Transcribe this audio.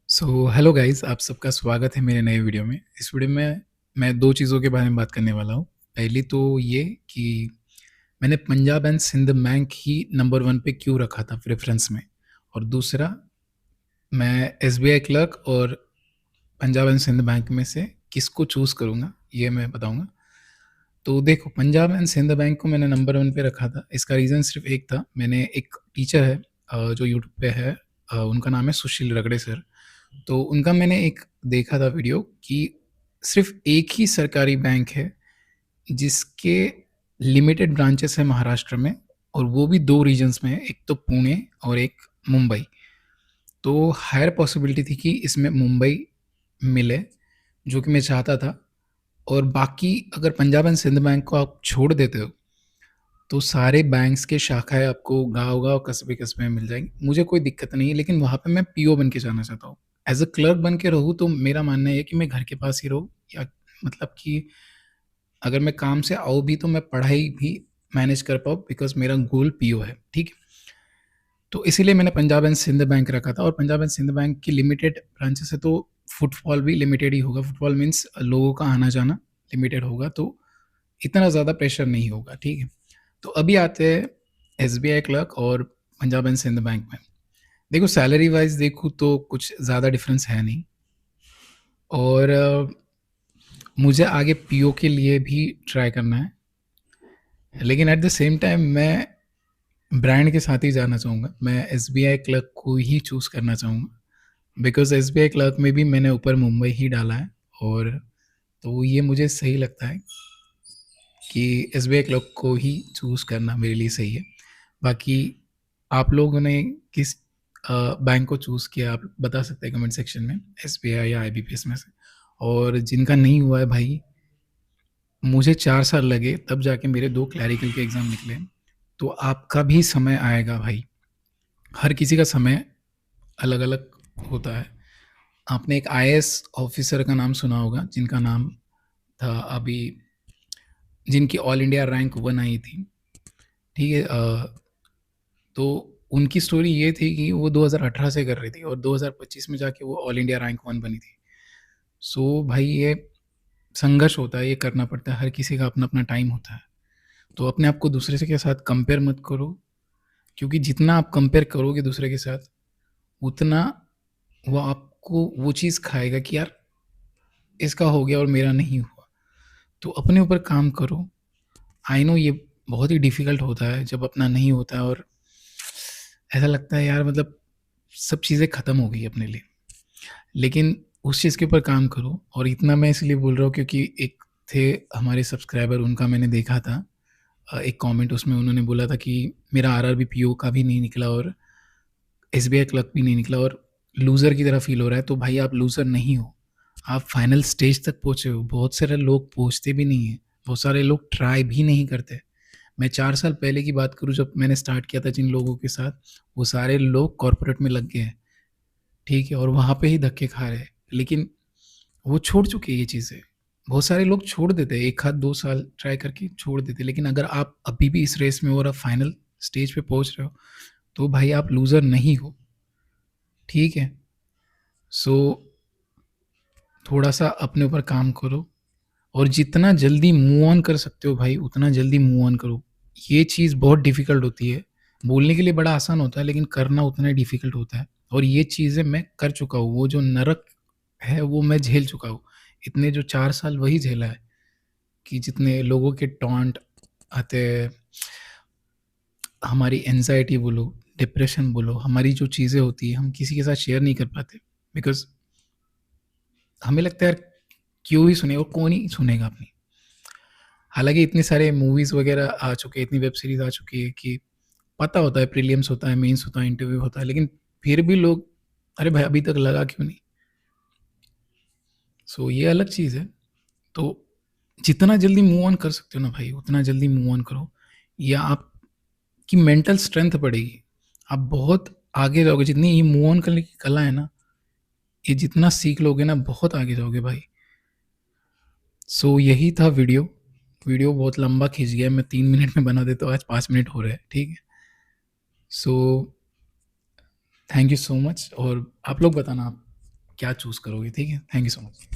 So hello guys, आप सबका स्वागत है मेरे नए वीडियो में। इस वीडियो में मैं 2 चीज़ों के बारे में बात करने वाला हूँ। पहली तो ये कि मैंने पंजाब एंड सिंध बैंक ही नंबर 1 पे क्यों रखा था प्रेफ़रेंस में, और दूसरा मैं एसबीआई क्लर्क और पंजाब एंड सिंध बैंक में से किसको चूज़ करूँगा, ये मैं बताऊँगा। तो देखो, पंजाब एंड सिंध बैंक को मैंने नंबर 1 पे रखा था। इसका रीज़न सिर्फ़ एक था। मैंने एक टीचर है जो यूट्यूब पे है, उनका नाम है सुशील रगड़े सर। तो उनका मैंने एक देखा था वीडियो कि सिर्फ़ एक ही सरकारी बैंक है जिसके लिमिटेड ब्रांचेस हैं महाराष्ट्र में, और वो भी 2 रीजन्स में है, एक तो पुणे और एक मुंबई। तो हायर पॉसिबिलिटी थी कि इसमें मुंबई मिले, जो कि मैं चाहता था। और बाकी अगर पंजाब एंड सिंध बैंक को आप छोड़ देते हो, तो सारे बैंक्स के शाखाएँ आपको गाँव-गाँव, कस्बे-कस्बे में मिल जाएँगी। मुझे कोई दिक्कत नहीं है, लेकिन वहाँ पे मैं पीओ बन के जाना चाहता हूँ। एज़ अ क्लर्क बन के रहूँ तो मेरा मानना ये है कि मैं घर के पास ही रहूँ, या मतलब कि अगर मैं काम से आऊँ भी तो मैं पढ़ाई भी मैनेज कर पाऊँ, बिकॉज़ मेरा गोल पीओ है, ठीक है? तो इसीलिए मैंने पंजाब एंड सिंध बैंक रखा था, और पंजाब एंड सिंध बैंक की लिमिटेड ब्रांचेस है, तो फुटफॉल भी लिमिटेड ही होगा। फुटफॉल मीन्स लोगों का आना-जाना लिमिटेड होगा, तो इतना ज़्यादा प्रेशर नहीं होगा, ठीक है? तो अभी आते हैं एसबीआई क्लर्क और पंजाब एंड सिंध बैंक में। देखो, सैलरी वाइज़ देखूँ तो कुछ ज़्यादा डिफरेंस है नहीं, और मुझे आगे पीओ के लिए भी ट्राई करना है। लेकिन एट द सेम टाइम मैं ब्रांड के साथ ही जाना चाहूँगा। मैं एसबीआई क्लर्क को ही चूज़ करना चाहूँगा, बिकॉज़ एसबीआई क्लर्क में भी मैंने ऊपर मुंबई ही डाला है, और तो ये मुझे सही लगता है कि एसबीआई क्लर्क को ही चूज़ करना मेरे लिए सही है। बाकी आप लोगों ने किस बैंक को चूज़ किया, आप बता सकते हैं कमेंट सेक्शन में, एसबीआई या आईबीपीएस में से। और जिनका नहीं हुआ है भाई, मुझे 4 साल लगे तब जाके मेरे 2 क्लैरिकल के एग्ज़ाम निकले। तो आपका भी समय आएगा भाई। हर किसी का समय अलग-अलग होता है। आपने एक आईएएस ऑफ़िसर का नाम सुना होगा, जिनका नाम था अभी, जिनकी ऑल इंडिया रैंक 1 आई थी, ठीक है? तो उनकी स्टोरी ये थी कि वो 2018 से कर रही थी, और 2025 में जाके वो ऑल इंडिया रैंक 1 बनी थी। सो भाई, ये संघर्ष होता है, ये करना पड़ता है, हर किसी का अपना-अपना टाइम होता है। तो अपने आप को दूसरे से के साथ कंपेयर मत करो, क्योंकि जितना आप कंपेयर करोगे दूसरे के साथ, उतना वो आपको वो चीज़ खाएगा कि यार, इसका हो गया और मेरा नहीं हुआ। तो अपने ऊपर काम करो। आई नो ये बहुत ही डिफ़िकल्ट होता है जब अपना नहीं होता है, और ऐसा लगता है यार, मतलब सब चीज़ें ख़त्म हो गई अपने लिए। लेकिन उस चीज़ के ऊपर काम करो, और इतना मैं इसलिए बोल रहा हूँ क्योंकि एक थे हमारे सब्सक्राइबर, उनका मैंने देखा था एक कमेंट, उसमें उन्होंने बोला था कि मेरा आरआरबी पीओ का भी नहीं निकला और एसबीआई क्लर्क भी नहीं निकला, और लूज़र की तरह फ़ील हो रहा है। तो भाई, आप लूज़र नहीं हो, आप फाइनल स्टेज तक पहुँचे हो। बहुत सारे लोग पहुँचते भी नहीं हैं, बहुत सारे लोग ट्राई भी नहीं करते। मैं 4 साल पहले की बात करूँ, जब मैंने स्टार्ट किया था जिन लोगों के साथ, वो सारे लोग कॉर्पोरेट में लग गए हैं, ठीक है? और वहाँ पे ही धक्के खा रहे हैं। लेकिन वो छोड़ चुके हैं ये चीज़ें। बहुत सारे लोग छोड़ देते हैं, 1 आध 2 साल ट्राई करके छोड़ देते हैं। लेकिन अगर आप अभी भी इस रेस में हो और आप फाइनल स्टेज पे पहुँच रहे हो, तो भाई आप लूज़र नहीं हो, ठीक है? सो थोड़ा-सा अपने ऊपर काम करो, और जितना जल्दी मूव ऑन कर सकते हो भाई, उतना जल्दी मूव ऑन करो। ये चीज़ बहुत डिफ़िकल्ट होती है। बोलने के लिए बड़ा आसान होता है, लेकिन करना उतना ही डिफ़िकल्ट होता है, और ये चीज़ें मैं कर चुका हूँ। वो जो नरक है, वो मैं झेल चुका हूँ। इतने जो 4 साल वही झेला है, कि जितने लोगों के टॉन्ट आते हैं, हमारी एंग्ज़ायटी बोलो, डिप्रेशन बोलो, हमारी जो चीज़ें होती हैं, हम किसी के साथ शेयर नहीं कर पाते, बिकॉज़ हमें लगता है यार, क्यों ही सुने, और कौन ही सुनेगा अपनी। हालाँकि इतने सारे मूवीज़ वग़ैरह आ चुके हैं, इतनी वेब सीरीज़ आ चुकी है कि पता होता है, प्रीलिम्स होता है, मेंस होता है, इंटरव्यू होता है, लेकिन फिर भी लोग, अरे भाई अभी तक लगा क्यों नहीं? सो ये अलग चीज़ है। तो जितना जल्दी मूव ऑन कर सकते हो ना भाई, उतना जल्दी मूव ऑन करो, या आपकी मेंटल स्ट्रेंथ बढ़ेगी। आप बहुत आगे जाओगे, जितनी ये मूव ऑन करने की कला है ना, ये जितना सीख लोगे ना, बहुत आगे जाओगे भाई। सो यही था वीडियो। वीडियो बहुत लंबा खींच गया, मैं 3 मिनट में बना देता हूँ, आज 5 मिनट हो रहे हैं, ठीक है? So thank you so much, और आप लोग बताना, आप क्या चूज़ करोगे, ठीक है? Thank you so much.